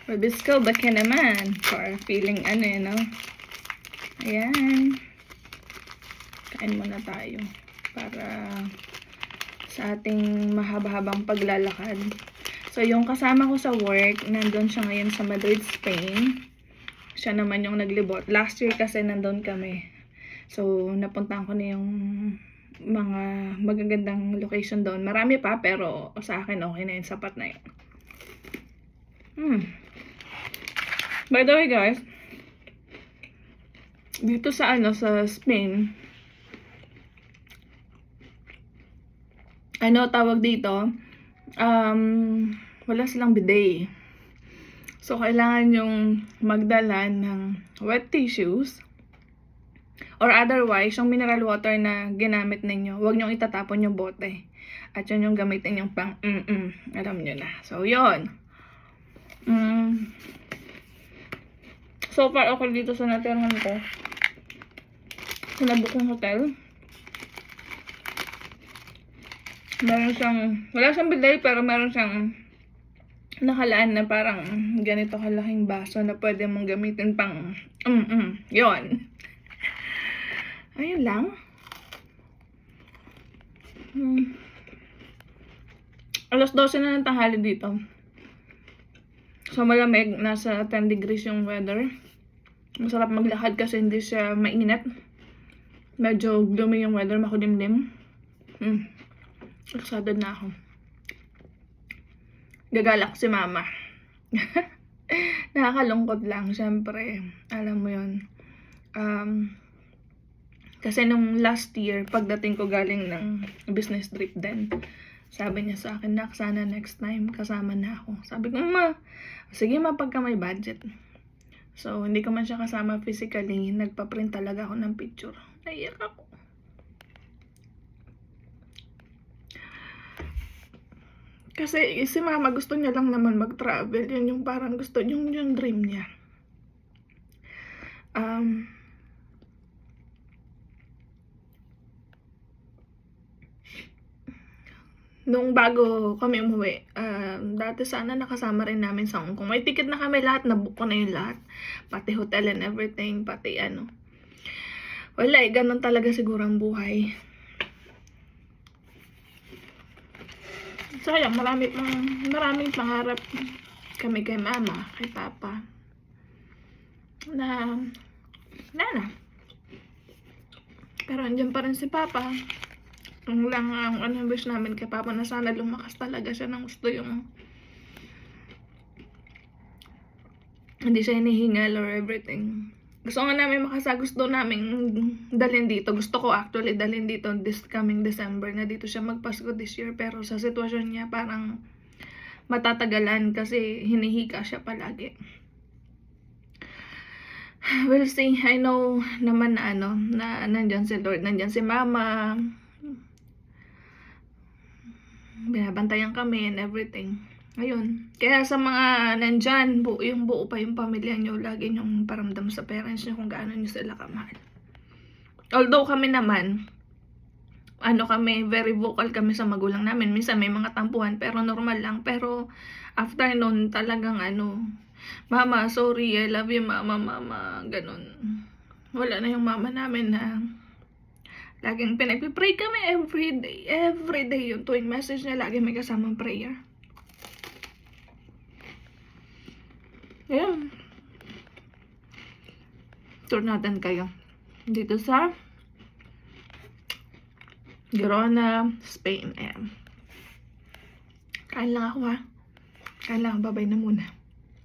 Mabisco, ba't ka naman? For feeling ano eh, no? Ayan. Kain muna tayo. Para sa ating mahaba-habang paglalakad. So, yung kasama ko sa work, nandun siya ngayon sa Madrid, Spain. Siya naman yung naglibot. Last year kasi nandun kami. So, napuntahan ko na yung mga magagandang location doon. Marami pa, pero sa akin okay na yun. Sapat na yun. By the way guys, dito sa sa Spain, tawag dito, wala silang bidet. So, kailangan yung magdala ng wet tissues or otherwise, yung mineral water na ginamit ninyo, huwag nyong itatapon yung bote. At yun yung gamitin yung pang alam nyo na. So, yun. So far, okay dito sa natirhan ko. Sinabuk yung hotel. Meron siyang, wala siyang bidet, pero meron siyang nakalaan na parang ganito kalaking baso na pwede mong gamitin pang yun. Ayun lang. Alas 12 na ng tanghali dito. So, malamig. Nasa 10 degrees yung weather. Masarap maglakad kasi hindi siya mainit. Medyo gloomy yung weather, makulimlim. Excited na ako. Gagalak si mama. Nakakalungkot lang, syempre. Alam mo yun. Kasi nung last year, pagdating ko galing ng business trip din, sabi niya sa akin, nak, sana next time kasama na ako. Sabi ko, ma, sige ma, pagka may budget. So, hindi ko man siya kasama physically, nagpa-print talaga ako ng picture. Naiyak ako. Kasi si mama gusto niya lang naman mag-travel. Yun yung parang gusto, yung dream niya. Nung bago kami umuwi, dati sana nakasama rin namin sa Hong Kong. May ticket na kami lahat, nabook ko na yung lahat. Pati hotel and everything, pati Wala ganun talaga siguro ang buhay. Sayang, maraming pangarap kami kay mama, kay papa. Na. Pero andyan pa rin si papa. Ang wish namin kay papa na sana lumakas talaga siya ng gusto yung hindi siya hinihingal or everything. Gusto nga namin gusto namin dalhin dito. Gusto ko actually dalhin dito this coming December na dito siya magpasko this year. Pero sa sitwasyon niya parang matatagalan kasi hinihika siya palagi. We'll see. I know naman na na nandyan si Lord, nandyan si mama. Binabantayan kami and everything. Ayun. Kaya sa mga nandyan, yung buo pa yung pamilya nyo, lagi nyong paramdam sa parents nyo kung gaano nyo sila kamahal. Although kami naman, kami, very vocal kami sa magulang namin. Minsan may mga tampuhan, pero normal lang. Pero after nun, talagang mama, sorry, I love you, mama, ganun. Wala na yung mama namin na laging pinagpipray kami everyday yung tuwing message niya, lagi may kasamang prayer. Ayan. Tour natin kayo. Dito sa Girona, Spain. Ayan. Kain lang ako ha. Kain lang, babay na muna.